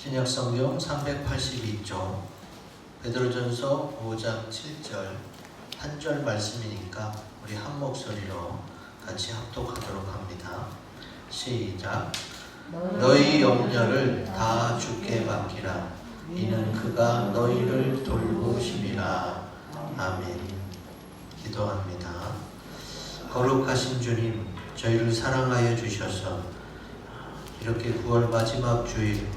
신약성경 382쪽 베드로전서 5장 7절 한 절 말씀이니까 우리 한 목소리로 같이 합독하도록 합니다. 시작. 너희 염려를 다 주께 맡기라. 이는 그가 너희를 돌보심이라. 아멘. 기도합니다. 거룩하신 주님, 저희를 사랑하여 주셔서 이렇게 9월 마지막 주일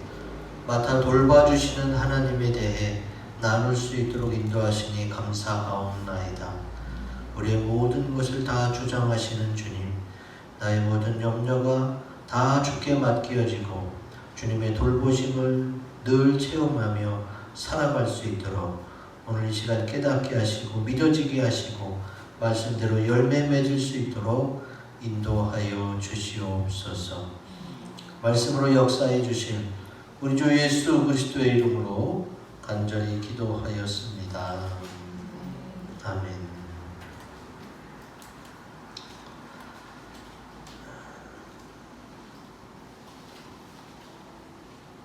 맡아 돌봐주시는 하나님에 대해 나눌 수 있도록 인도하시니 감사하옵나이다. 우리의 모든 것을 다 주장하시는 주님, 나의 모든 염려가 다 주께 맡겨지고 주님의 돌보심을 늘 체험하며 살아갈 수 있도록 오늘 이 시간 깨닫게 하시고 믿어지게 하시고 말씀대로 열매 맺을 수 있도록 인도하여 주시옵소서. 말씀으로 역사해 주실 우리 주 예수 그리스도의 이름으로 간절히 기도하였습니다. 아멘.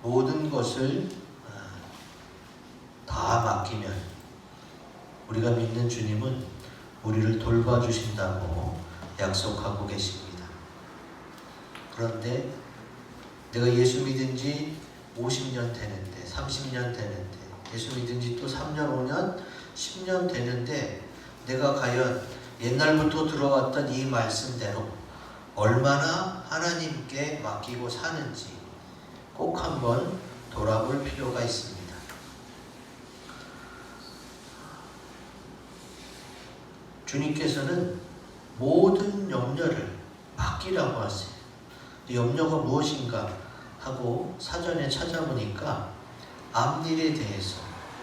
모든 것을 다 맡기면 우리가 믿는 주님은 우리를 돌봐주신다고 약속하고 계십니다. 그런데 내가 예수 믿은 지 50년 되는데, 30년 되는데, 예수 믿은 지 또 3년, 5년, 10년 되는데 내가 과연 옛날부터 들어왔던 이 말씀대로 얼마나 하나님께 맡기고 사는지 꼭 한번 돌아볼 필요가 있습니다. 주님께서는 모든 염려를 맡기라고 하세요. 염려가 무엇인가 하고 사전에 찾아보니까 앞일에 대해서,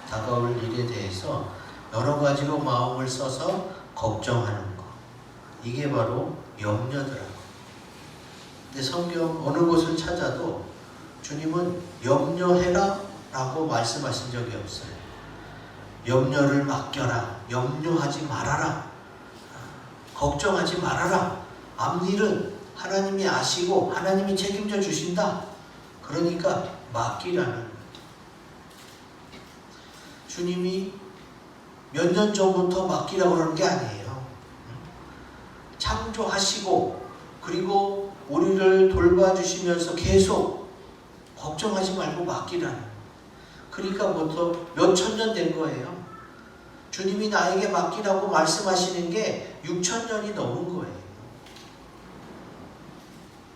다가올 일에 대해서 여러 가지로 마음을 써서 걱정하는 것, 이게 바로 염려더라고요. 근데 성경 어느 곳을 찾아도 주님은 염려해라 라고 말씀하신 적이 없어요. 염려를 맡겨라, 염려하지 말아라, 걱정하지 말아라. 앞일은 하나님이 아시고 하나님이 책임져 주신다. 그러니까 맡기라는. 주님이 몇 년 전부터 맡기라고 그러는 게 아니에요. 창조하시고 그리고 우리를 돌봐주시면서 계속 걱정하지 말고 맡기라는. 그러니까 뭐또 몇천 년 된 거예요. 주님이 나에게 맡기라고 말씀하시는 게 6,000년이 넘은 거예요.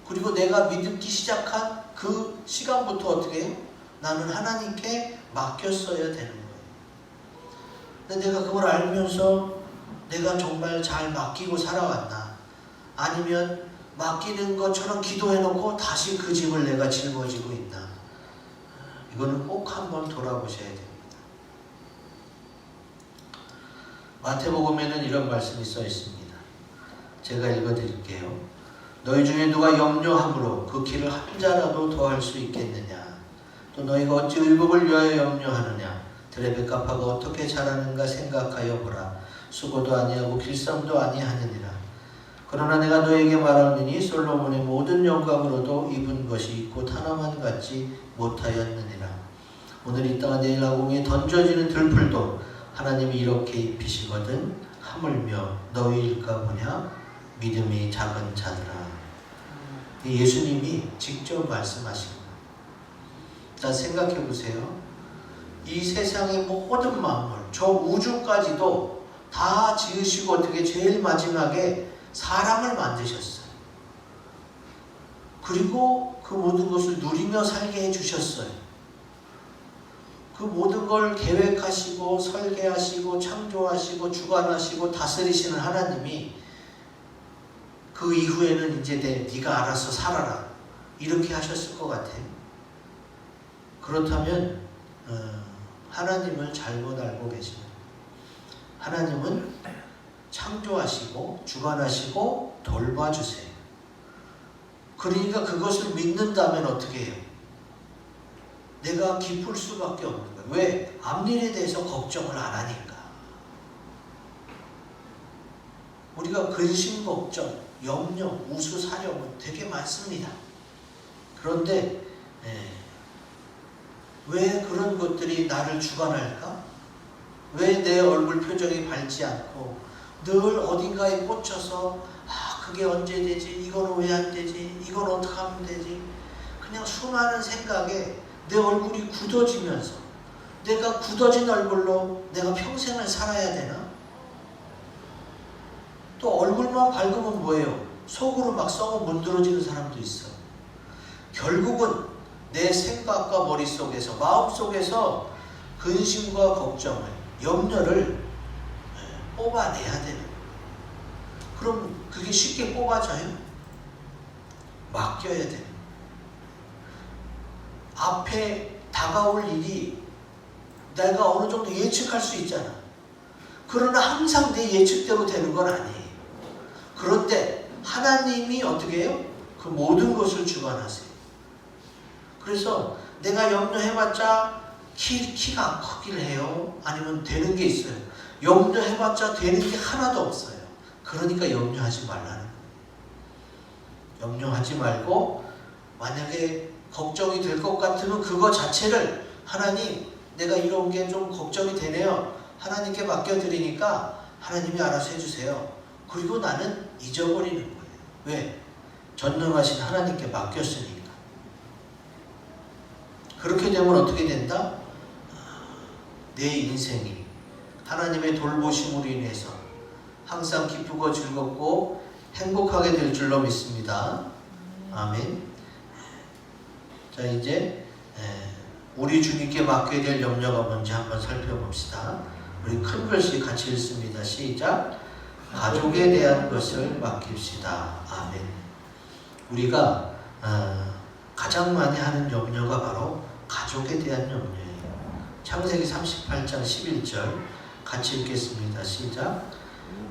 그리고 내가 믿기 시작한 그 시간부터 어떻게 해요? 나는 하나님께 맡겼어야 되는 거예요. 근데 내가 그걸 알면서 내가 정말 잘 맡기고 살아왔나? 아니면 맡기는 것처럼 기도해놓고 다시 그 짐을 내가 짊어지고 있나? 이거는 꼭 한번 돌아보셔야 됩니다. 마태복음에는 이런 말씀이 써 있습니다. 제가 읽어드릴게요. 너희 중에 누가 염려함으로 그 길을 한 자라도 더할 수 있겠느냐? 또 너희가 어찌 의복을 위하여 염려하느냐? 들의 백합화가 어떻게 자라는가 생각하여 보라. 수고도 아니하고 길쌈도 아니하느니라. 그러나 내가 너에게 말하느니 솔로몬의 모든 영광으로도 입은 것이 곧 하나만 갖지 못하였느니라. 오늘 이 땅은 내일 아궁이에 던져지는 들풀도 하나님이 이렇게 입히시거든 하물며 너희일까 보냐? 믿음이 작은 자들아. 예수님이 직접 말씀하신 거예요. 자, 생각해 보세요. 이 세상의 모든 만물, 저 우주까지도 다 지으시고 어떻게 제일 마지막에 사람을 만드셨어요. 그리고 그 모든 것을 누리며 살게 해주셨어요. 그 모든 걸 계획하시고 설계하시고 창조하시고 주관하시고 다스리시는 하나님이 그 이후에는 이제 네가 알아서 살아라 이렇게 하셨을 것 같아요. 그렇다면 하나님을 잘못 알고 계십니다. 하나님은 창조하시고 주관하시고 돌봐주세요. 그러니까 그것을 믿는다면 어떻게 해요? 내가 기쁠 수밖에 없는 거예요. 왜? 앞일에 대해서 걱정을 안 하니까. 우리가 근심 걱정, 염려, 우수, 사령은 되게 많습니다. 그런데 왜 그런 것들이 나를 주관할까? 왜 내 얼굴 표정이 밝지 않고 늘 어딘가에 꽂혀서 그게 언제 되지? 이건 왜 안 되지? 이건 어떻게 하면 되지? 그냥 수많은 생각에 내 얼굴이 굳어지면서 내가 굳어진 얼굴로 내가 평생을 살아야 되나? 또 얼굴만 밝으면 뭐예요? 속으로 막 썩어 문드러지는 사람도 있어. 결국은 내 생각과 머릿속에서 마음속에서 근심과 걱정을 염려를 뽑아내야 되는 거예요. 그럼 그게 쉽게 뽑아져요? 맡겨야 되는 거예요. 앞에 다가올 일이 내가 어느 정도 예측할 수 있잖아. 그러나 항상 내 예측대로 되는 건 아니에요. 그런데 하나님이 어떻게 해요? 그 모든 것을 주관하세요. 그래서 내가 염려해봤자 키가 크길 해요? 아니면 되는 게 있어요? 염려해봤자 되는 게 하나도 없어요. 그러니까 염려하지 말라는 거예요. 염려하지 말고 만약에 걱정이 될 것 같으면 그거 자체를 하나님 내가 이런 게 좀 걱정이 되네요. 하나님께 맡겨드리니까 하나님이 알아서 해주세요. 그리고 나는 잊어버리는 거예요. 왜? 전능하신 하나님께 맡겼으니까. 그렇게 되면 어떻게 된다? 내 인생이 하나님의 돌보심으로 인해서 항상 기쁘고 즐겁고 행복하게 될 줄로 믿습니다. 아멘. 자, 이제 우리 주님께 맡겨야 될 염려가 뭔지 한번 살펴봅시다. 우리 큰 글씨 같이 읽습니다. 시작. 가족에 대한 것을 맡깁시다. 아멘. 우리가 가장 많이 하는 염려가 바로 가족에 대한 염려예요. 창세기 38장 11절 같이 읽겠습니다. 시작.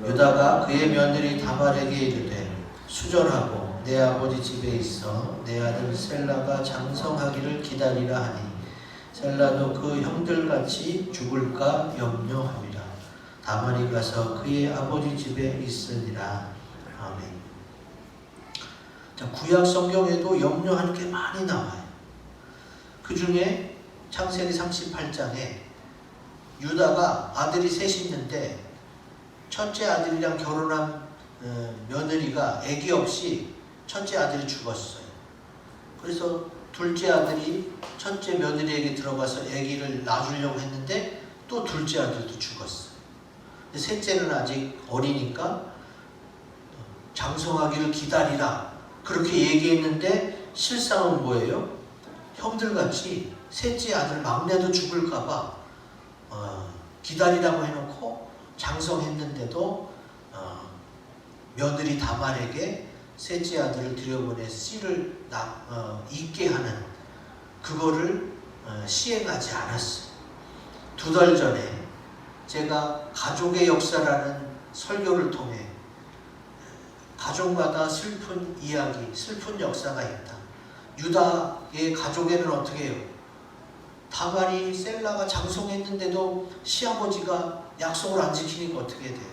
유다가 그의 며느리 다말에게 이르되 수절하고 내 아버지 집에 있어 내 아들 셀라가 장성하기를 기다리라 하니 셀라도 그 형들같이 죽을까 염려함이라. 다말이 가서 그의 아버지 집에 있으니라. 아멘. 자, 구약 성경에도 염려하는 게 많이 나와요. 그 중에 창세기 38장에 유다가 아들이 셋이 있는데 첫째 아들이랑 결혼한 며느리가 아기 없이 첫째 아들이 죽었어요. 그래서 둘째 아들이 첫째 며느리에게 들어가서 아기를 낳아주려고 했는데 또 둘째 아들도 죽었어요. 셋째는 아직 어리니까 장성하기를 기다리라 그렇게 얘기했는데 실상은 뭐예요? 형들같이 셋째 아들 막내도 죽을까봐 기다리라고 해놓고 장성했는데도 며느리 다말에게 셋째 아들을 들여보내 씨를 잊게 하는 그거를 시행하지 않았어요. 2달 전에 제가 가족의 역사라는 설교를 통해 가족마다 슬픈 이야기, 슬픈 역사가 있다. 유다의 가족에는 어떻게 해요? 다말이 셀라가 장성했는데도 시아버지가 약속을 안 지키니까 어떻게 돼요?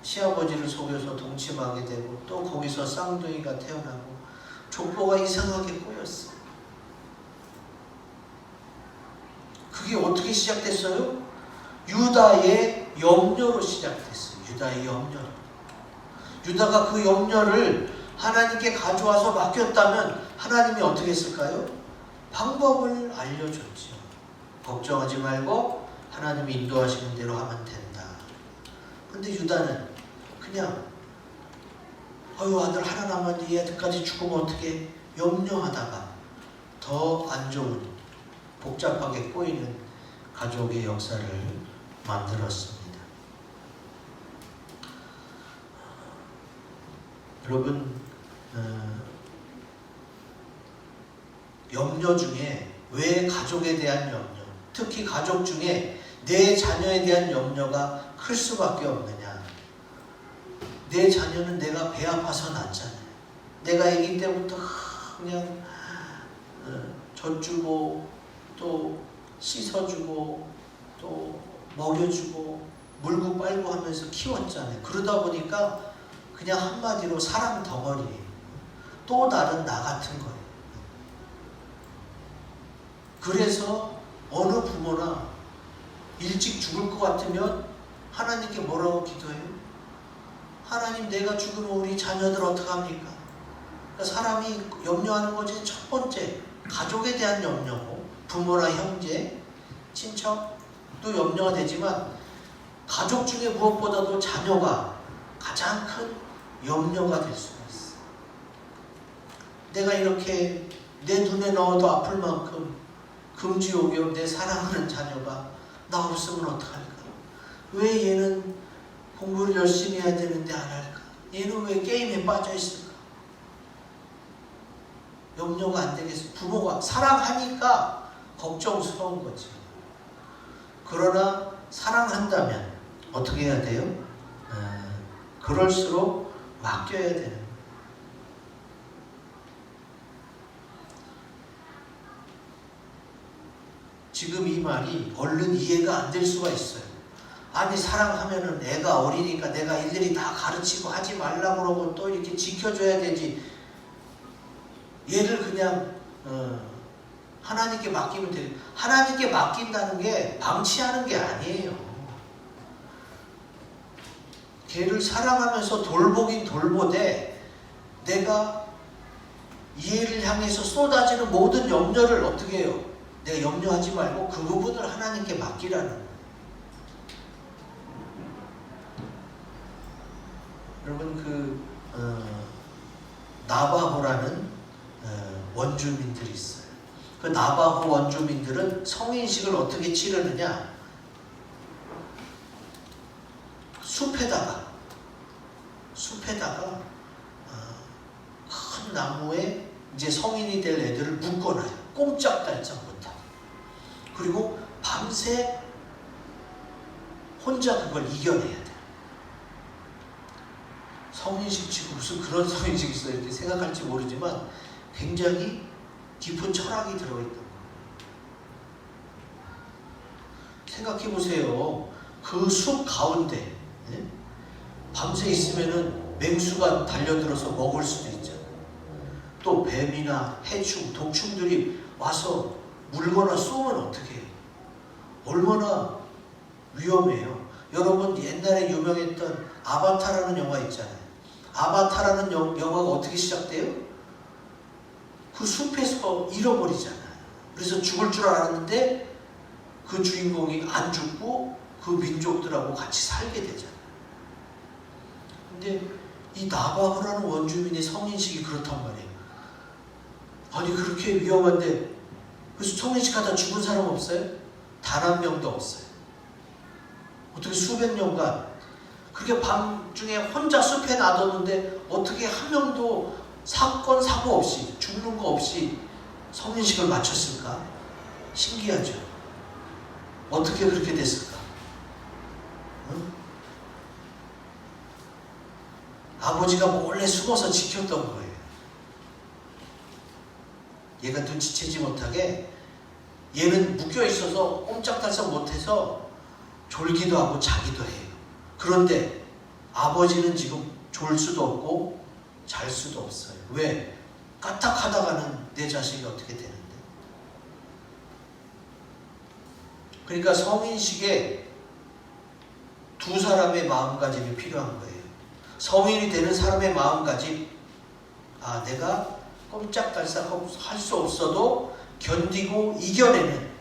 시아버지를 속여서 동침하게 되고 또 거기서 쌍둥이가 태어나고 족보가 이상하게 꼬였어. 그게 어떻게 시작됐어요? 유다의 염려로 시작됐어요. 유다의 염려로. 유다가 그 염려를 하나님께 가져와서 맡겼다면 하나님이 어떻게 했을까요? 방법을 알려줬죠. 걱정하지 말고 하나님이 인도하시는 대로 하면 된다. 근데 유다는 그냥 아들 하나 남았는데 이 애들까지 죽으면 어떻게 염려하다가 더 안 좋은 복잡하게 꼬이는 가족의 역사를 만들었습니다. 여러분 염려 중에 왜 가족에 대한 염려, 특히 가족 중에 내 자녀에 대한 염려가 클 수밖에 없느냐. 내 자녀는 내가 배 아파서 낳잖아요. 내가 아기 때부터 그냥 젖주고 또 씻어주고 또 먹여주고 물고 빨고 하면서 키웠잖아요. 그러다 보니까 그냥 한마디로 사랑 덩어리예요. 또 다른 나 같은 거예요. 그래서 어느 부모나 일찍 죽을 것 같으면 하나님께 뭐라고 기도해요? 하나님, 내가 죽으면 우리 자녀들 어떡합니까? 그러니까 사람이 염려하는 것이 첫 번째 가족에 대한 염려고, 부모나 형제, 친척도 염려가 되지만 가족 중에 무엇보다도 자녀가 가장 큰 염려가 될 수가 있어. 내가 이렇게 내 눈에 넣어도 아플 만큼 금지옥이요, 내 사랑하는 자녀가 나 없으면 어떡할까? 왜 얘는 공부를 열심히 해야 되는데 안 할까? 얘는 왜 게임에 빠져 있을까? 염려가 안 되겠어. 부모가 사랑하니까 걱정스러운 거지. 그러나 사랑한다면 어떻게 해야 돼요? 그럴수록 맡겨야 되는 거예요. 지금 이 말이 얼른 이해가 안 될 수가 있어요. 아니, 사랑하면은 애가 어리니까 내가 일일이 다 가르치고 하지 말라고 그러고 또 이렇게 지켜줘야 되지. 얘를 그냥 하나님께 맡기면 돼요. 하나님께 맡긴다는 게 방치하는 게 아니에요. 걔를 사랑하면서 돌보긴 돌보되 내가 얘를 향해서 쏟아지는 모든 염려를 어떻게 해요? 내가 염려하지 말고 그 부분을 하나님께 맡기라는 거예요. 여러분, 나바호라는 원주민들이 있어요. 그 나바호 원주민들은 성인식을 어떻게 치르느냐? 숲에다가 큰 나무에 이제 성인이 될 애들을 묶어놔요. 꼼짝달싹 못하게. 그리고 밤새 혼자 그걸 이겨내야 돼요. 성인식 치고 무슨 그런 성인식이 있어요? 이렇게 생각할지 모르지만 굉장히 깊은 철학이 들어있던 거예요. 생각해 보세요. 그 숲 가운데 밤새 있으면은 맹수가 달려들어서 먹을 수도 있잖아요. 또 뱀이나 해충, 독충들이 와서 물거나 쏘면 어떻게 해요? 얼마나 위험해요. 여러분, 옛날에 유명했던 아바타라는 영화 있잖아요. 아바타라는 영화가 어떻게 시작돼요? 그 숲에서 잃어버리잖아요. 그래서 죽을 줄 알았는데 그 주인공이 안 죽고 그 민족들하고 같이 살게 되잖아요. 근데 이 나바호라는 원주민의 성인식이 그렇단 말이에요. 아니, 그렇게 위험한데 그래서 성인식 하다 죽은 사람 없어요? 단 한 명도 없어요. 어떻게 수백 년간 그렇게 밤중에 혼자 숲에 놔뒀는데 어떻게 한 명도 사건 사고 없이 죽는 거 없이 성인식을 마쳤을까? 신기하죠. 어떻게 그렇게 됐을까? 응? 아버지가 몰래 숨어서 지켰던 거예요. 얘가 눈치채지 못하게. 얘는 묶여있어서 꼼짝달싹 못해서 졸기도 하고 자기도 해요. 그런데 아버지는 지금 졸 수도 없고 잘 수도 없어요. 왜? 까딱하다가는 내 자식이 어떻게 되는데? 그러니까 성인식에 두 사람의 마음가짐이 필요한 거예요. 성인이 되는 사람의 마음가짐. 아, 내가 꼼짝달싹 할 수 없어도 견디고 이겨내는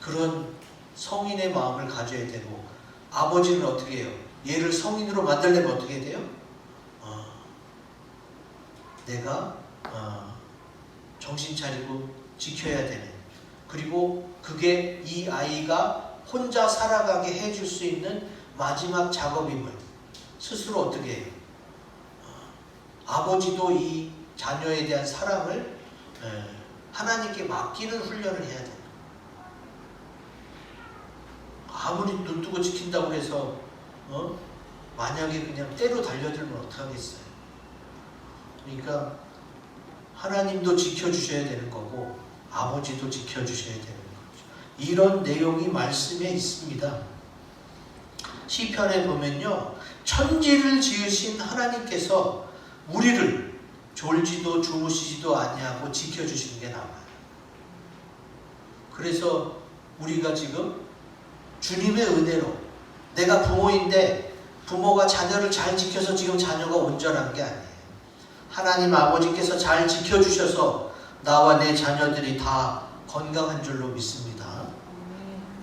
그런 성인의 마음을 가져야 되고, 아버지는 어떻게 해요? 얘를 성인으로 만들려면 어떻게 해야 돼요? 내가 정신 차리고 지켜야 되는, 그리고 그게 이 아이가 혼자 살아가게 해줄 수 있는 마지막 작업임을 스스로 어떻게 해요? 아버지도 이 자녀에 대한 사랑을 하나님께 맡기는 훈련을 해야 돼요. 아무리 눈 뜨고 지킨다고 해서 만약에 그냥 때로 달려들면 어떡하겠어요? 그러니까 하나님도 지켜주셔야 되는 거고 아버지도 지켜주셔야 되는 거죠. 이런 내용이 말씀에 있습니다. 시편에 보면요, 천지를 지으신 하나님께서 우리를 졸지도 주무시지도 아니하고 지켜주시는 게 나와요. 그래서 우리가 지금 주님의 은혜로, 내가 부모인데 부모가 자녀를 잘 지켜서 지금 자녀가 온전한 게 아니에요. 하나님 아버지께서 잘 지켜주셔서 나와 내 자녀들이 다 건강한 줄로 믿습니다.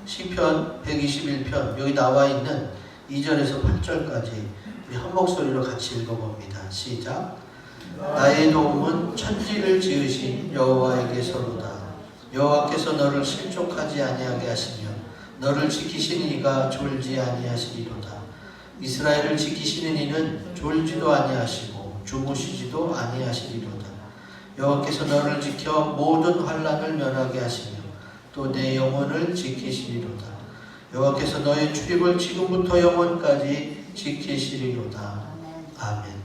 시편 121편 여기 나와 있는 2절에서 8절까지 우리 한 목소리로 같이 읽어봅니다. 시작. 나의 도움은 천지를 지으신 여호와에게서로다. 여호와께서 너를 실족하지 아니하게 하시며 너를 지키시는 이가 졸지 아니하시리로다. 이스라엘을 지키시는 이는 졸지도 아니하시고 주무시지도 아니하시리로다. 여호와께서 너를 지켜 모든 환난을 면하게 하시며 또 내 영혼을 지키시리로다. 여호와께서 너의 출입을 지금부터 영원까지 지키시리로다. 아멘.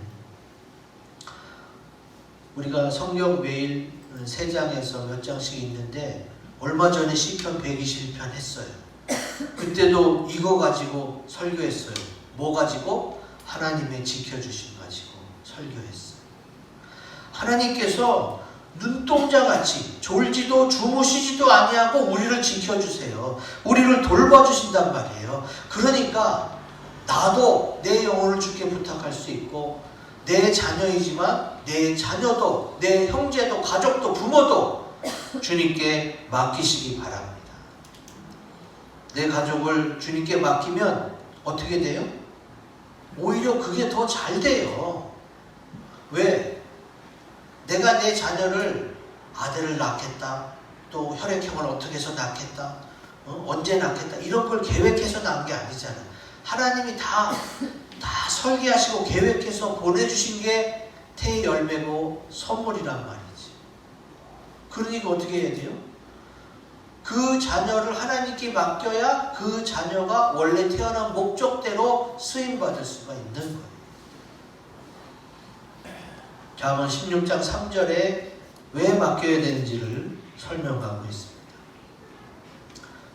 우리가 성경 매일 3장에서 몇 장씩 있는데 얼마 전에 시편 121편 했어요. 그때도 이거 가지고 설교했어요. 뭐 가지고? 하나님의 지켜주심 가지고 설교했어요. 하나님께서 눈동자같이 졸지도 주무시지도 아니하고 우리를 지켜주세요. 우리를 돌봐주신단 말이에요. 그러니까 나도 내 영혼을 주께 부탁할 수 있고 내 자녀이지만 내 자녀도 내 형제도 가족도 부모도 주님께 맡기시기 바랍니다. 내 가족을 주님께 맡기면 어떻게 돼요? 오히려 그게 더 잘 돼요. 왜? 내가 내 자녀를 아들을 낳겠다, 또 혈액형을 어떻게 해서 낳겠다, 언제 낳겠다 이런 걸 계획해서 낳은 게 아니잖아. 하나님이 다 설계하시고 계획해서 보내주신 게 태의 열매고 선물이란 말이지. 그러니까 어떻게 해야 돼요? 그 자녀를 하나님께 맡겨야 그 자녀가 원래 태어난 목적대로 쓰임받을 수가 있는 거예요. 잠언 16장 3절에 왜 맡겨야 되는지를 설명하고 있습니다.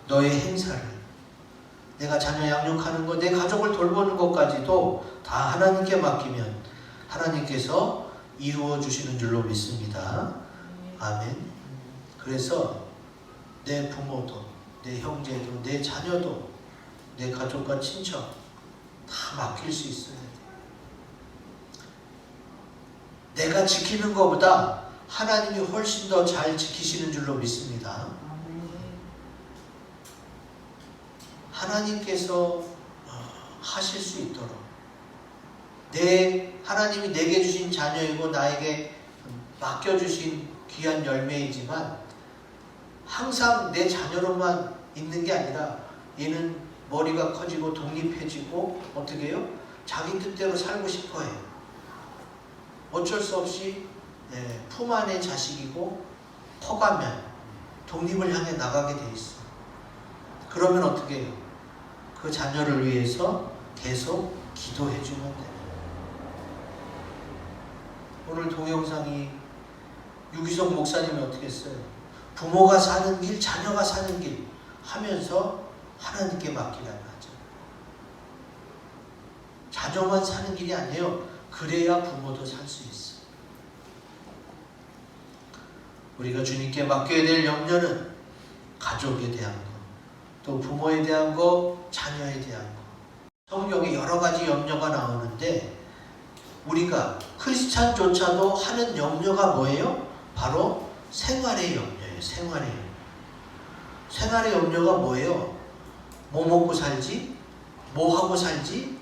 너의 행사를, 내가 자녀 양육하는 것, 내 가족을 돌보는 것까지도 다 하나님께 맡기면 하나님께서 이루어 주시는 줄로 믿습니다. 아멘. 그래서 내 부모도, 내 형제도, 내 자녀도, 내 가족과 친척 다 맡길 수 있어야 돼. 내가 지키는 것보다 하나님이 훨씬 더 잘 지키시는 줄로 믿습니다. 하나님께서 하실 수 있도록 하나님이 내게 주신 자녀이고 나에게 맡겨주신 귀한 열매이지만 항상 내 자녀로만 있는 게 아니라 얘는 머리가 커지고 독립해지고 어떻게 해요? 자기 뜻대로 살고 싶어 해요. 어쩔 수 없이 품 안의 자식이고 커가면 독립을 향해 나가게 돼 있어. 그러면 어떻게 해요? 그 자녀를 위해서 계속 기도해 주면 돼요. 오늘 동영상이 유기성 목사님이 어떻게 했어요? 부모가 사는 길, 자녀가 사는 길 하면서 하나님께 맡기라고 하죠. 자녀만 사는 길이 아니에요. 그래야 부모도 살 수 있어. 우리가 주님께 맡겨야 될 염려는 가족에 대한 것, 또 부모에 대한 것, 자녀에 대한 것. 성경에 여러 가지 염려가 나오는데 우리가 크리스찬조차도 하는 염려가 뭐예요? 바로 생활의 염려예요. 생활의 염려. 생활의 염려가 뭐예요? 뭐 먹고 살지? 뭐 하고 살지?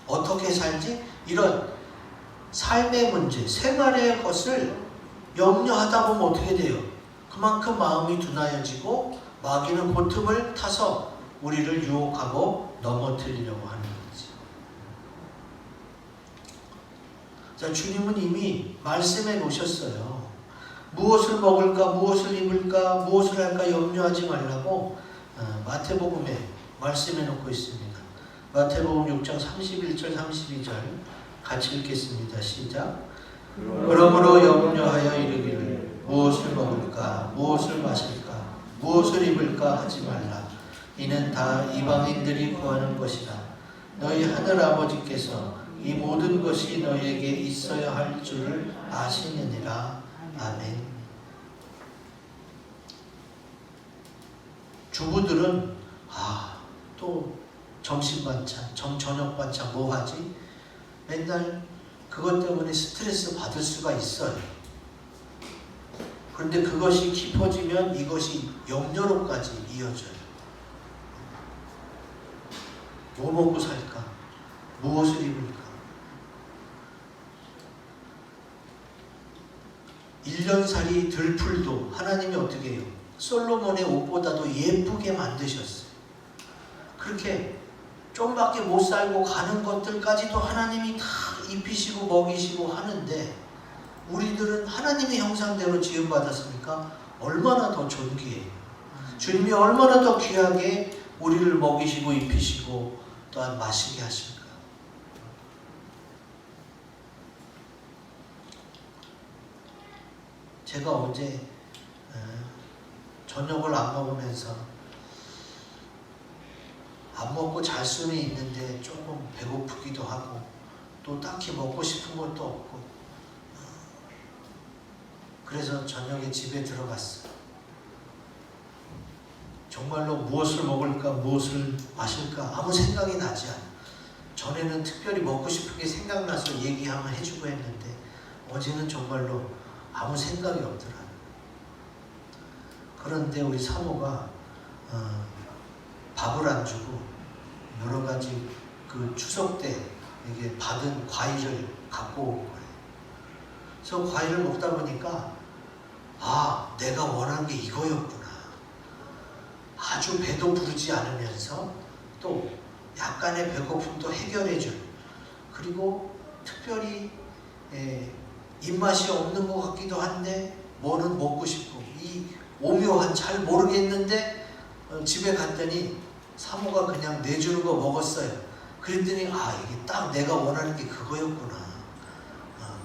어떻게 살지? 이런 삶의 문제, 생활의 것을 염려하다 보면 어떻게 돼요? 그만큼 마음이 둔하여지고 마귀는 그 틈을 타서 우리를 유혹하고 넘어뜨리려고 하는 거지. 자, 주님은 이미 말씀해 놓으셨어요. 무엇을 먹을까, 무엇을 입을까, 무엇을 할까 염려하지 말라고 마태복음에 말씀해 놓고 있습니다. 마태복음 6장 31절 32절 같이 읽겠습니다. 시작. 그러므로 염려하여 이르기를 무엇을 먹을까, 무엇을 마실까, 무엇을 입을까 하지 말라. 이는 다 이방인들이 구하는 것이라. 너희 하늘 아버지께서 이 모든 것이 너희에게 있어야 할 줄을 아시느니라. 아멘. 주부들은 또 점심 반찬, 저녁 반찬 뭐 하지? 맨날 그것 때문에 스트레스 받을 수가 있어요. 그런데 그것이 깊어지면 이것이 염려로까지 이어져요. 뭐 먹고 살까? 무엇을 입을까? 1년살이 들풀도 하나님이 어떻게 해요? 솔로몬의 옷보다도 예쁘게 만드셨어요. 그렇게 좀밖에 못 살고 가는 것들까지도 하나님이 다 입히시고 먹이시고 하는데 우리들은 하나님의 형상대로 지음받았으니까 얼마나 더 존귀해요. 주님이 얼마나 더 귀하게 우리를 먹이시고 입히시고 또한 마시게 하실까. 제가 어제 저녁을 안 먹으면서 안 먹고 잘 수는 있는데 조금 배고프기도 하고 또 딱히 먹고 싶은 것도 없고 그래서 저녁에 집에 들어갔어요. 정말로 무엇을 먹을까 무엇을 마실까 아무 생각이 나지 않아요. 전에는 특별히 먹고 싶은 게 생각나서 얘기하면 해주고 했는데 어제는 정말로 아무 생각이 없더라고요. 그런데 우리 사모가 밥을 안 주고 여러 가지 그 추석 때 이게 받은 과일을 갖고 온 거예요. 그래서 과일을 먹다 보니까 내가 원한 게 이거였구나. 아주 배도 부르지 않으면서 또 약간의 배고픔도 해결해줄, 그리고 특별히 입맛이 없는 것 같기도 한데 뭐는 먹고 싶고 이 오묘한 잘 모르겠는데 집에 갔더니 사모가 그냥 내주는 거 먹었어요. 그랬더니 이게 딱 내가 원하는 게 그거였구나.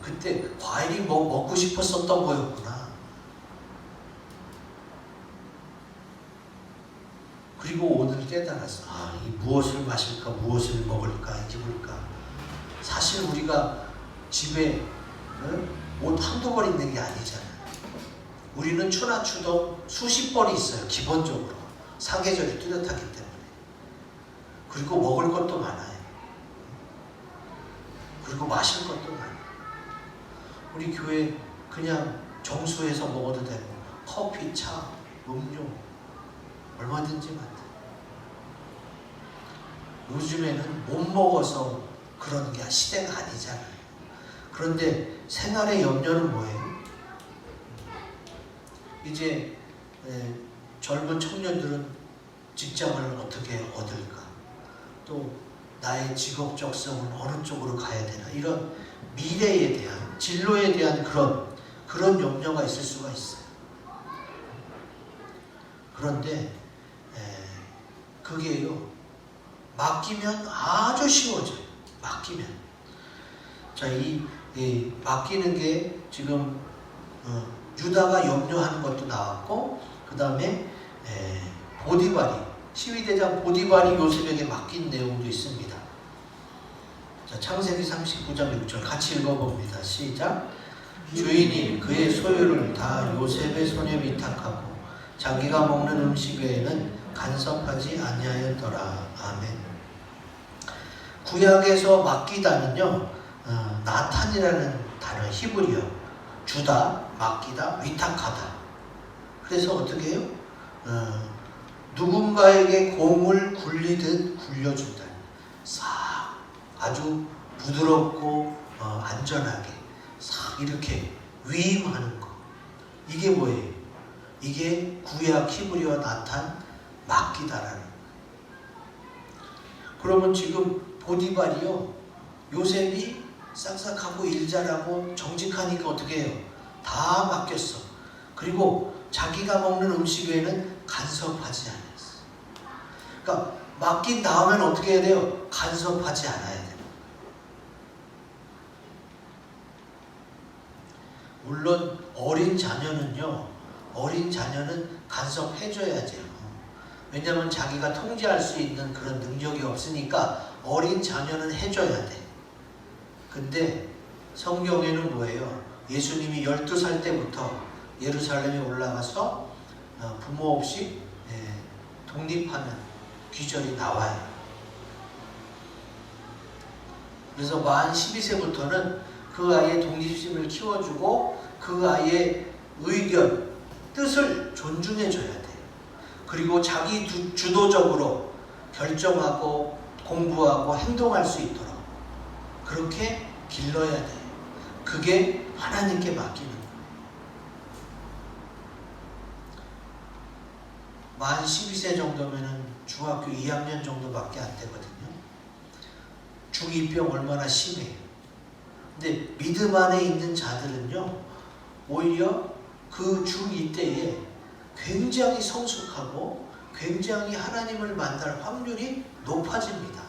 그때 과일이 먹고 싶었었던 거였구나. 그리고 오늘 깨달았어. 이 무엇을 마실까, 무엇을 먹을까, 입을까. 사실 우리가 집에 옷 한두 벌 있는 게 아니잖아요. 우리는 추나추도 수십 벌이 있어요. 기본적으로. 사계절이 뚜렷하기 때문에. 그리고 먹을 것도 많아요. 그리고 마실 것도 많아요. 우리 교회 그냥 정수해서 먹어도 되고 커피, 차, 음료 얼마든지 많다. 요즘에는 못 먹어서 그런 게 시대가 아니잖아요. 그런데 생활의 염려는 뭐예요? 이제 젊은 청년들은 직장을 어떻게 얻을까? 또 나의 직업적성은 어느 쪽으로 가야 되나? 이런 미래에 대한, 진로에 대한 그런 염려가 있을 수가 있어요. 그런데 그게요, 맡기면 아주 쉬워져요. 맡기면. 자, 이 맡기는 게 지금 유다가 염려하는 것도 나왔고, 그 다음에 보디발이, 시위대장 보디발이 요셉에게 맡긴 내용도 있습니다. 자, 창세기 39장 6절 같이 읽어봅니다. 시작. 주인이 그의 소유를 다 요셉의 손에 위탁하고 자기가 먹는 음식 외에는 간섭하지 아니하였더라. 아멘. 구약에서 맡기다는요, 나탄이라는 단어, 히브리어, 주다, 맡기다, 위탁하다. 그래서 어떻게 해요? 누군가에게 공을 굴리듯 굴려준다. 싹 아주 부드럽고 안전하게 싹 이렇게 위임하는 거. 이게 뭐예요? 이게 구약 히브리어 나탄 맡기다라는. 그러면 지금 보디발이요, 요셉이 싹싹하고 일 잘하고 정직하니까 어떻게 해요? 다 맡겼어. 그리고 자기가 먹는 음식 외에는 간섭하지 않았어. 그러니까 맡긴 다음에는 어떻게 해야 돼요? 간섭하지 않아야 돼요. 물론 어린 자녀는요, 어린 자녀는 간섭해줘야죠. 왜냐하면 자기가 통제할 수 있는 그런 능력이 없으니까 어린 자녀는 해줘야 돼. 근데 성경에는 뭐예요? 예수님이 12살 때부터 예루살렘에 올라가서 부모 없이 독립하는 귀절이 나와요. 그래서 만 12세부터는 그 아이의 독립심을 키워주고 그 아이의 의견, 뜻을 존중해줘야 돼요. 그리고 자기 주도적으로 결정하고 공부하고 행동할 수 있도록 그렇게 길러야 돼요. 그게 하나님께 맡기는 거예요. 만 12세 정도면 중학교 2학년 정도밖에 안 되거든요. 중2병 얼마나 심해요. 근데 믿음 안에 있는 자들은요, 오히려 그 중2 때에 굉장히 성숙하고 굉장히 하나님을 만날 확률이 높아집니다.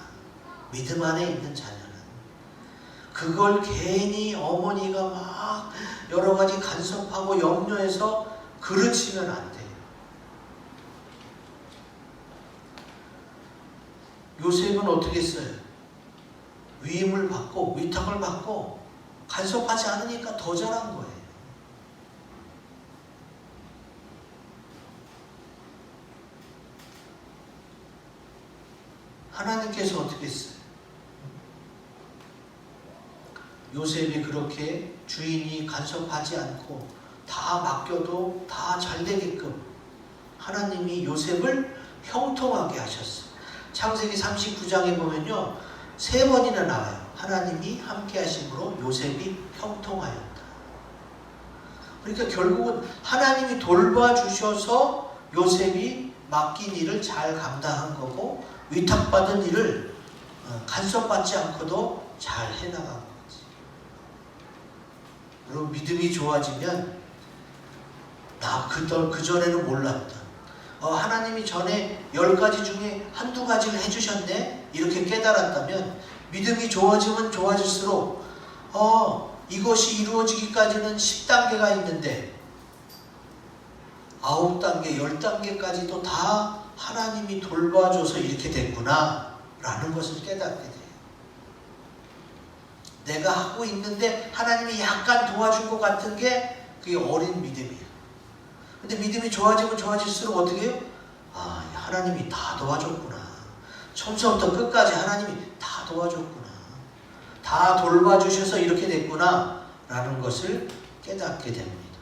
믿음 안에 있는 자녀는. 그걸 괜히 어머니가 막 여러 가지 간섭하고 염려해서 그르치면 안 돼요. 요셉은 어떻게 했어요? 위임을 받고 위탁을 받고 간섭하지 않으니까 더 잘한 거예요. 하나님께서 어떻게 했어요? 요셉이 그렇게 주인이 간섭하지 않고 다 맡겨도 다 잘 되게끔 하나님이 요셉을 형통하게 하셨어요. 창세기 39장에 보면요, 3번이나 나와요. 하나님이 함께 하심으로 요셉이 형통하였다. 그러니까 결국은 하나님이 돌봐주셔서 요셉이 맡긴 일을 잘 감당한 거고 위탁받은 일을 간섭받지 않고도 잘 해나간 거지. 그리고 믿음이 좋아지면 나 그전에는 몰랐다. 하나님이 전에 10가지 중에 한두 가지를 해주셨네? 이렇게 깨달았다면 믿음이 좋아지면 좋아질수록 이것이 이루어지기까지는 10단계가 있는데 9단계, 10단계까지도 다 하나님이 돌봐줘서 이렇게 됐구나 라는 것을 깨닫게 돼요. 내가 하고 있는데 하나님이 약간 도와준 것 같은 게 그게 어린 믿음이에요. 근데 믿음이 좋아지면 좋아질수록 어떻게 해요? 하나님이 다 도와줬구나. 처음부터 끝까지 하나님이 다 도와줬구나. 다 돌봐주셔서 이렇게 됐구나 라는 것을 깨닫게 됩니다.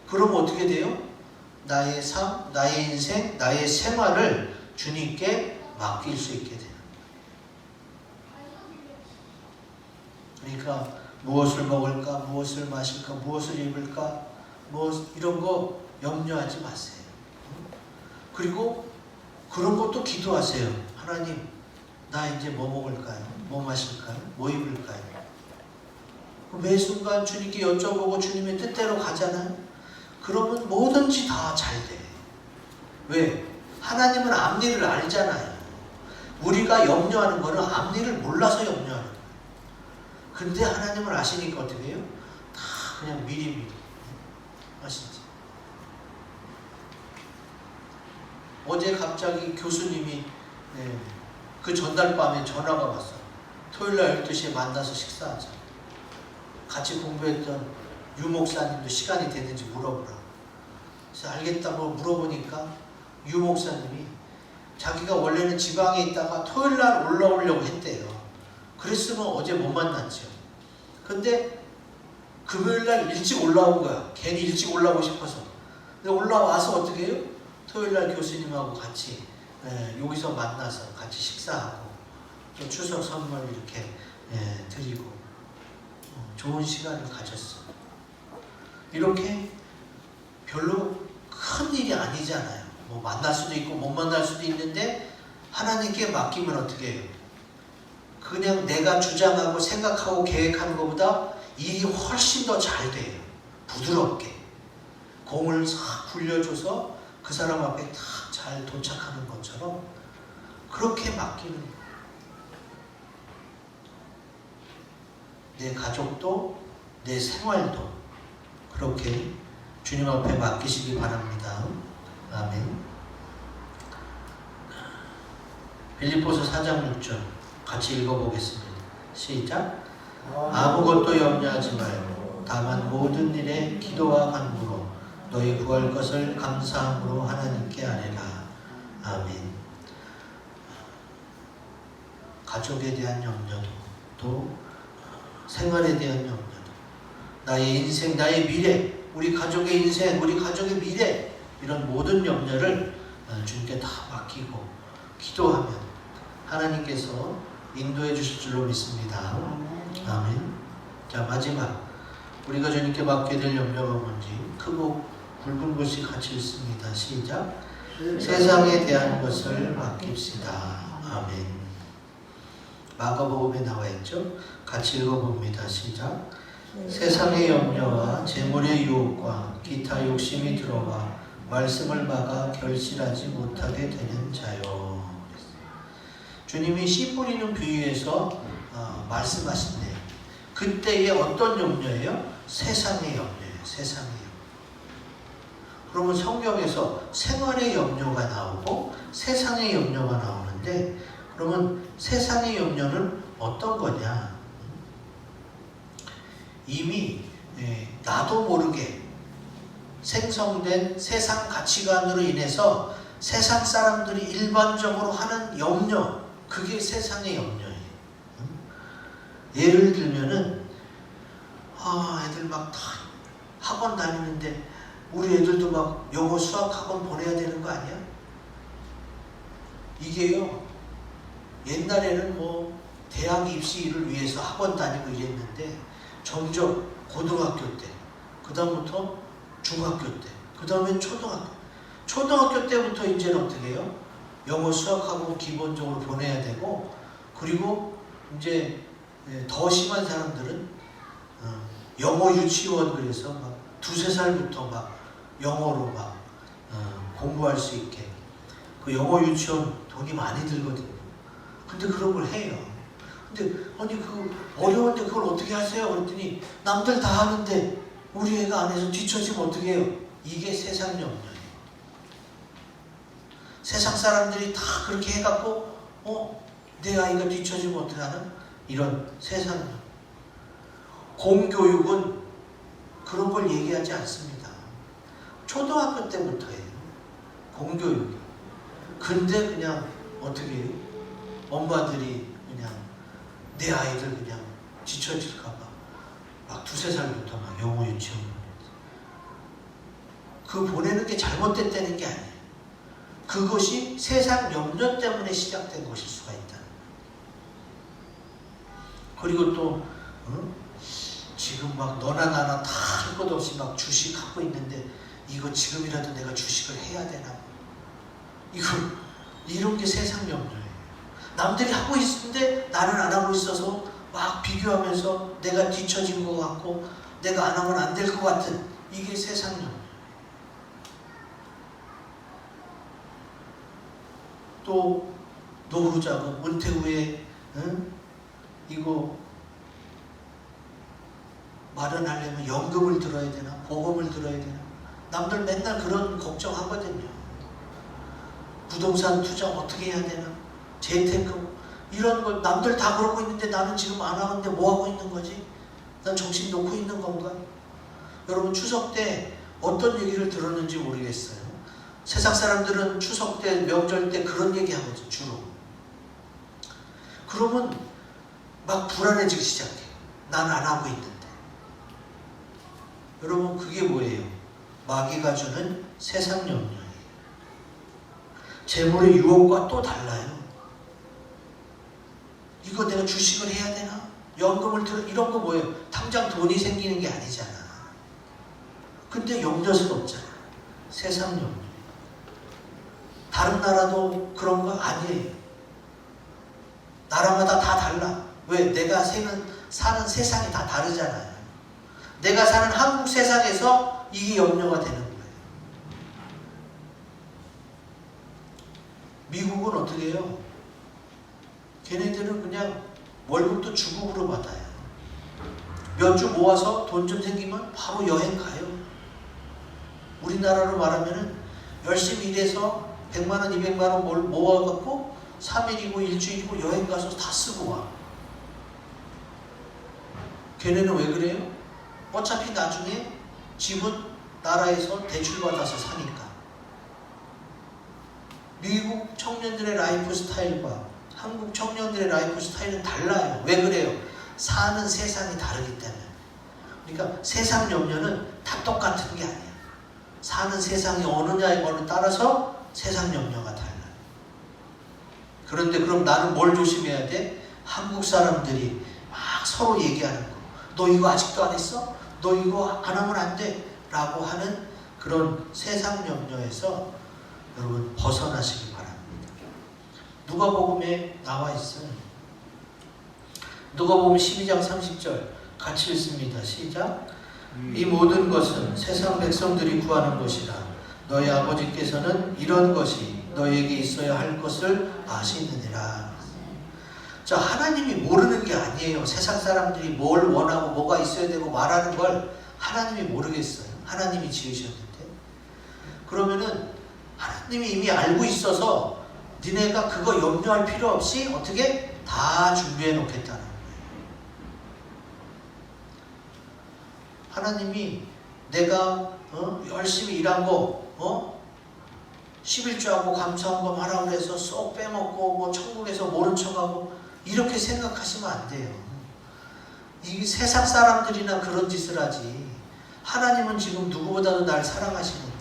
그럼 어떻게 돼요? 나의 삶, 나의 인생, 나의 생활을 주님께 맡길 수 있게 돼요. 그러니까 무엇을 먹을까, 무엇을 마실까, 무엇을 입을까, 이런 거 염려하지 마세요. 그리고 그런 것도 기도하세요. 하나님, 나 이제 뭐 먹을까요? 뭐 마실까요? 뭐 입을까요? 매 순간 주님께 여쭤보고 주님의 뜻대로 가잖아요. 그러면 뭐든지 다 잘 돼. 왜? 하나님은 앞일을 알잖아요. 우리가 염려하는 거는 앞일을 몰라서 염려하는 거예요. 근데 하나님을 아시니까 어떻게 해요? 다 그냥 미리 아시지? 어제 갑자기 교수님이 그 전날 밤에 전화가 왔어요. 토요일날 12시에 만나서 식사하자. 같이 공부했던 유 목사님도 시간이 됐는지 물어보라. 그래서 알겠다고 물어보니까 유 목사님이 자기가 원래는 지방에 있다가 토요일날 올라오려고 했대요. 그랬으면 어제 못 만났죠. 근데 금요일날 일찍 올라온 거야. 괜히 일찍 올라오고 싶어서. 근데 올라와서 어떻게 해요? 토요일날 교수님하고 같이 여기서 만나서 같이 식사하고 또 추석 선물 이렇게 드리고 좋은 시간을 가졌어요. 이렇게 별로 큰 일이 아니잖아요. 뭐 만날 수도 있고 못 만날 수도 있는데 하나님께 맡기면 어떻게 해요? 그냥 내가 주장하고 생각하고 계획하는 것보다 일이 훨씬 더 잘 돼요. 부드럽게 공을 싹 굴려줘서 그 사람 앞에 다 잘 도착하는 것처럼 그렇게 맡기는 거예요. 내 가족도 내 생활도 그렇게 주님 앞에 맡기시기 바랍니다. 아멘. 빌립보서 4장 6절 같이 읽어보겠습니다. 시작. 아무것도 염려하지 말고 다만 모든 일에 기도와 간구로 너희 구할 것을 감사함으로 하나님께 아뢰라. 아멘. 가족에 대한 염려도, 또 생활에 대한 염려도, 나의 인생, 나의 미래, 우리 가족의 인생, 우리 가족의 미래, 이런 모든 염려를 주님께 다 맡기고 기도하면 하나님께서 인도해 주실 줄로 믿습니다. 아멘. 자, 마지막 우리가 주님께 맡게 될 염려가 뭔지 크고 굵은 것이 같이 있습니다. 시작. 세상에 대한 것을 맡깁시다. 아멘. 마가복음에 나와 있죠. 같이 읽어봅니다. 시작. 세상의 염려와 재물의 유혹과 기타 욕심이 들어와 말씀을 막아 결실하지 못하게 되는 자요. 주님이 씨 뿌리는 비유에서 말씀하신대요. 그때의 어떤 염려예요? 세상의 염려예요. 세상의 염려. 그러면 성경에서 생활의 염려가 나오고 세상의 염려가 나오는데, 그러면 세상의 염려는 어떤 거냐? 이미 나도 모르게 생성된 세상 가치관으로 인해서 세상 사람들이 일반적으로 하는 염려, 그게 세상의 염려예요. 예를 들면은 애들 막 다 학원 다니는데 우리 애들도 막 영어 수학 학원 보내야 되는 거 아니야? 이게요, 옛날에는 뭐 대학 입시를 위해서 학원 다니고 이랬는데 점점 고등학교 때, 그 다음부터 중학교 때, 그 다음엔 초등학교 때부터 이제는 어떻게 해요? 영어 수학학원 기본적으로 보내야 되고, 그리고 이제 더 심한 사람들은 영어 유치원, 그래서 막 2~3살부터 막 영어로 막 공부할 수 있게, 그 영어 유치원 돈이 많이 들거든요. 근데 그런 걸 해요. 근데 아니 그 어려운데 그걸 어떻게 하세요? 그랬더니 남들 다 하는데 우리 애가 안 해서 뒤처지면 어떻게 해요? 이게 세상 염려예요. 세상 사람들이 다 그렇게 해갖고 내 아이가 뒤처지면 어떻게 하는? 이런 세상 염려. 공교육은 그런 걸 얘기하지 않습니다. 초등학교 때부터예요. 공교육이. 근데 그냥 어떻게 해요? 엄마들이 그냥 내 아이들 그냥 지쳐질까봐 막 2~3살부터 막 영어 유치원 그 보내는 게 잘못됐다는 게 아니에요. 그것이 세상 염려 때문에 시작된 것일 수가 있다. 그리고 또 지금 막 너나 나나 다 할 것 없이 막 주식하고 있는데 이거 지금이라도 내가 주식을 해야 되나? 이런 게 세상 염려예요. 남들이 하고 있는데 나는 안 하고 있어서 막 비교하면서 내가 뒤처진 것 같고 내가 안 하면 안 될 것 같은, 이게 세상 염려. 또 노후자금, 은퇴 후에 이거 마련하려면 연금을 들어야 되나? 보험을 들어야 되나? 남들 맨날 그런 걱정하거든요. 부동산 투자 어떻게 해야 되나? 재테크 이런 걸 남들 다 그러고 있는데 나는 지금 안 하는데 뭐 하고 있는 거지? 난 정신 놓고 있는 건가? 여러분, 추석 때 어떤 얘기를 들었는지 모르겠어요. 세상 사람들은 추석 때, 명절 때 그런 얘기 하거든요, 주로. 그러면 막 불안해지기 시작해요. 난 안 하고 있는데. 여러분, 그게 뭐예요? 마귀가 주는 세상 염려예요. 재물의 유혹과 또 달라요. 이거 내가 주식을 해야 되나? 연금을 들어, 이런 거 뭐예요? 당장 돈이 생기는 게 아니잖아. 근데 염려스럽잖아. 세상 염려. 다른 나라도 그런 거 아니에요. 나라마다 다 달라. 왜? 내가 사는 세상이 다 다르잖아요. 내가 사는 한국 세상에서 이게 염려가 되는 거예요. 미국은 어떻게 해요? 걔네들은 그냥 월급도 주국으로 받아요. 몇 주 모아서 돈 좀 생기면 바로 여행 가요. 우리나라로 말하면은 열심히 일해서 100만원, 200만원 모아갖고 3일이고 일주일이고 여행 가서 다 쓰고 와. 걔네는 왜 그래요? 어차피 나중에 집은 나라에서 대출받아서 사니까. 미국 청년들의 라이프 스타일과 한국 청년들의 라이프 스타일은 달라요. 왜 그래요? 사는 세상이 다르기 때문에. 그러니까 세상 염려는 다 똑같은 게 아니야. 사는 세상이 어느냐에 따라서 세상 염려가 달라요. 그런데 그럼 나는 뭘 조심해야 돼? 한국 사람들이 막 서로 얘기하는 거. 너 이거 아직도 안 했어? 너 이거 안 하면 안 돼? 라고 하는 그런 세상 염려에서 여러분 벗어나시기 바랍니다. 누가복음에 나와 있어요. 누가복음 12장 30절 같이 읽습니다. 시작. 이 모든 것은 세상 백성들이 구하는 것이라 너희 아버지께서는 이런 것이 너희에게 있어야 할 것을 아시느니라. 자, 하나님이 모르는 게 아니에요. 세상 사람들이 뭘 원하고 뭐가 있어야 되고 말하는 걸 하나님이 모르겠어요. 하나님이 지으셨는데. 그러면은 하나님이 이미 알고 있어서 니네가 그거 염려할 필요 없이 어떻게 다 준비해 놓겠다는 거예요. 하나님이 내가 열심히 일한 거 11조하고 감사헌금 하라고 해서 쏙 빼먹고 뭐 천국에서 모른 척하고 이렇게 생각하시면 안 돼요. 이 세상 사람들이나 그런 짓을 하지. 하나님은 지금 누구보다도 날 사랑하시는데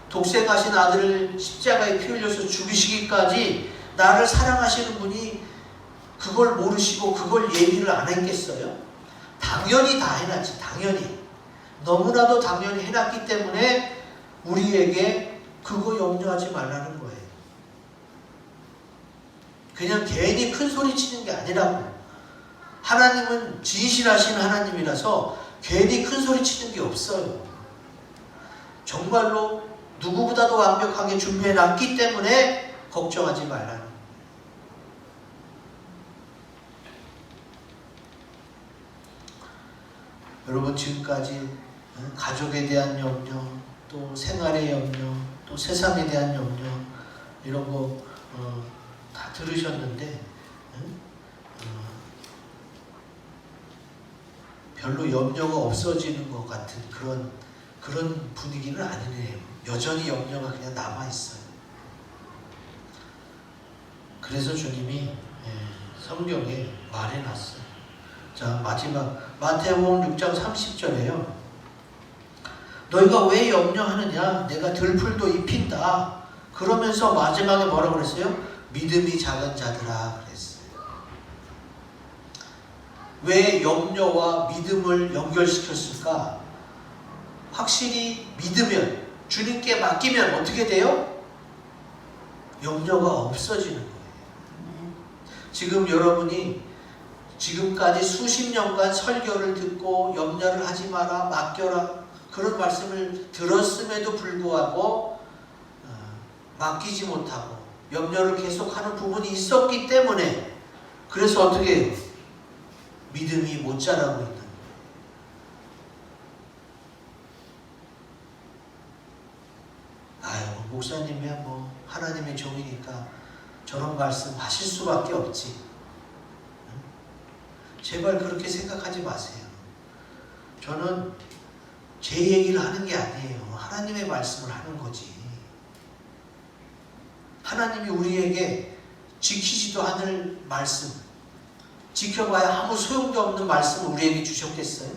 독생하신 아들을 십자가에 피 흘려서 죽이시기까지 나를 사랑하시는 분이 그걸 모르시고 그걸 예비를 안 했겠어요? 당연히 다 해놨지. 당연히. 너무나도 당연히 해놨기 때문에 우리에게 그거 염려하지 말라는 거예요. 그냥 괜히 큰 소리 치는 게 아니라고. 하나님은 진실하신 하나님이라서 괜히 큰 소리 치는 게 없어요. 정말로 누구보다도 완벽하게 준비해놨기 때문에 걱정하지 말라는 거예요. 여러분 지금까지 가족에 대한 염려, 또 생활의 염려, 또 세상에 대한 염려 이런 거 다 들으셨는데 별로 염려가 없어지는 것 같은 그런 분위기는 아니네요. 여전히 염려가 그냥 남아있어요. 그래서 주님이 성경에 말해놨어요. 자, 마지막 마태복음 6장 30절에요. 너희가 왜 염려하느냐? 내가 들풀도 입힌다. 그러면서 마지막에 뭐라고 그랬어요? 믿음이 작은 자들아 그랬어요. 왜 염려와 믿음을 연결시켰을까? 확실히 믿으면, 주님께 맡기면 어떻게 돼요? 염려가 없어지는 거예요. 지금 여러분이 지금까지 수십 년간 설교를 듣고 염려를 하지 마라, 맡겨라 그런 말씀을 들었음에도 불구하고 맡기지 못하고 염려를 계속하는 부분이 있었기 때문에 그래서 어떻게 해요? 믿음이 못 자라고 있는 거예요. 아유, 목사님이야 뭐 하나님의 종이니까 저런 말씀 하실 수밖에 없지. 제발 그렇게 생각하지 마세요. 저는 제 얘기를 하는 게 아니에요. 하나님의 말씀을 하는 거지. 하나님이 우리에게 지키지도 않을 말씀, 지켜봐야 아무 소용도 없는 말씀을 우리에게 주셨겠어요?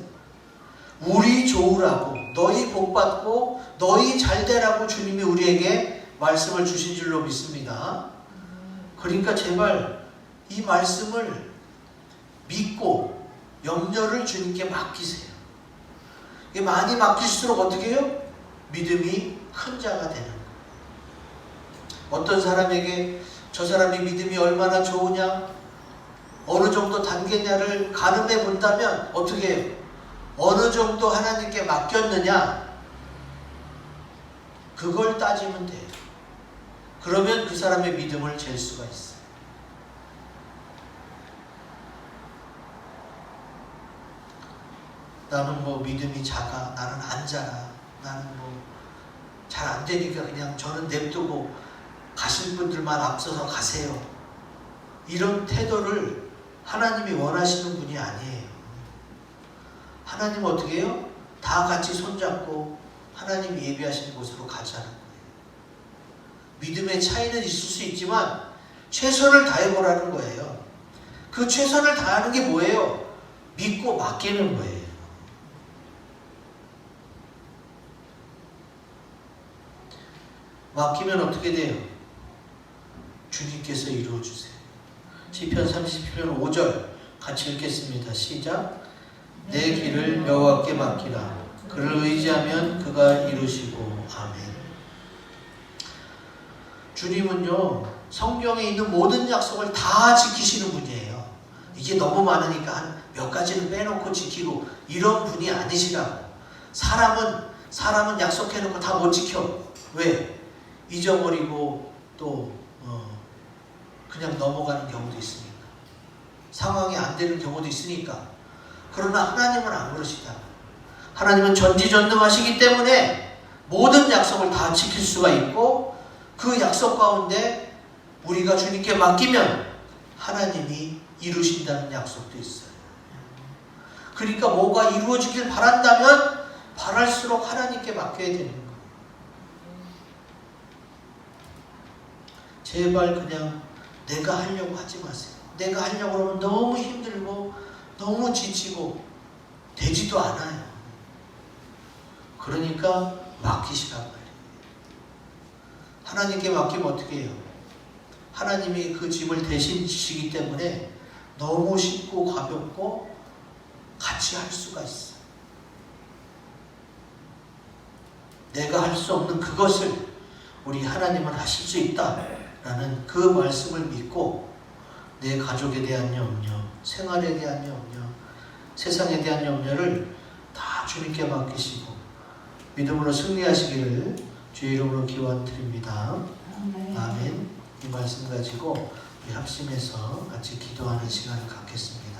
우리 좋으라고, 너희 복받고 너희 잘되라고 주님이 우리에게 말씀을 주신 줄로 믿습니다. 그러니까 제발 이 말씀을 믿고 염려를 주님께 맡기세요. 많이 맡길수록 어떻게 해요? 믿음이 큰 자가 되는 거예요. 어떤 사람에게 저 사람이 믿음이 얼마나 좋으냐, 어느 정도 단계냐를 가늠해 본다면 어떻게 해요? 어느 정도 하나님께 맡겼느냐, 그걸 따지면 돼요. 그러면 그 사람의 믿음을 잴 수가 있어요. 나는 뭐 믿음이 작아, 나는 안 자라, 나는 뭐 잘 안 되니까 그냥 저는 냅두고 가실 분들만 앞서서 가세요. 이런 태도를 하나님이 원하시는 분이 아니에요. 하나님은 어떻게 해요? 다 같이 손잡고 하나님이 예비하신 곳으로 가자는 거예요. 믿음의 차이는 있을 수 있지만 최선을 다해보라는 거예요. 그 최선을 다하는 게 뭐예요? 믿고 맡기는 거예요. 맡기면 어떻게 돼요? 주님께서 이루어주세요. 시편 37편 5절 같이 읽겠습니다. 시작. 내 길을 여호와께 맡기라. 그를 의지하면 그가 이루시고. 아멘. 주님은요, 성경에 있는 모든 약속을 다 지키시는 분이에요. 이게 너무 많으니까 한 몇 가지는 빼놓고 지키고 이런 분이 아니시라고. 사람은 약속해놓고 다 못 지켜. 왜? 잊어버리고 또 그냥 넘어가는 경우도 있으니까. 상황이 안 되는 경우도 있으니까. 그러나 하나님은 안 그러시다. 하나님은 전지전능하시기 때문에 모든 약속을 다 지킬 수가 있고, 그 약속 가운데 우리가 주님께 맡기면 하나님이 이루신다는 약속도 있어요. 그러니까 뭐가 이루어지길 바란다면 바랄수록 하나님께 맡겨야 되는 거예요. 제발 그냥 내가 하려고 하지 마세요. 내가 하려고 하면 너무 힘들고 너무 지치고 되지도 않아요. 그러니까 맡기시란 말이에요. 하나님께 맡기면 어떻게 해요? 하나님이 그 짐을 대신 지시기 때문에 너무 쉽고 가볍고 같이 할 수가 있어요. 내가 할 수 없는 그것을 우리 하나님은 하실 수 있다라는 그 말씀을 믿고 내 가족에 대한 염려, 생활에 대한 염려, 세상에 대한 염려를 다 주님께 맡기시고 믿음으로 승리하시기를 주의 이름으로 기원드립니다. 아멘. 이 말씀 가지고 우리 합심해서 같이 기도하는 시간을 갖겠습니다.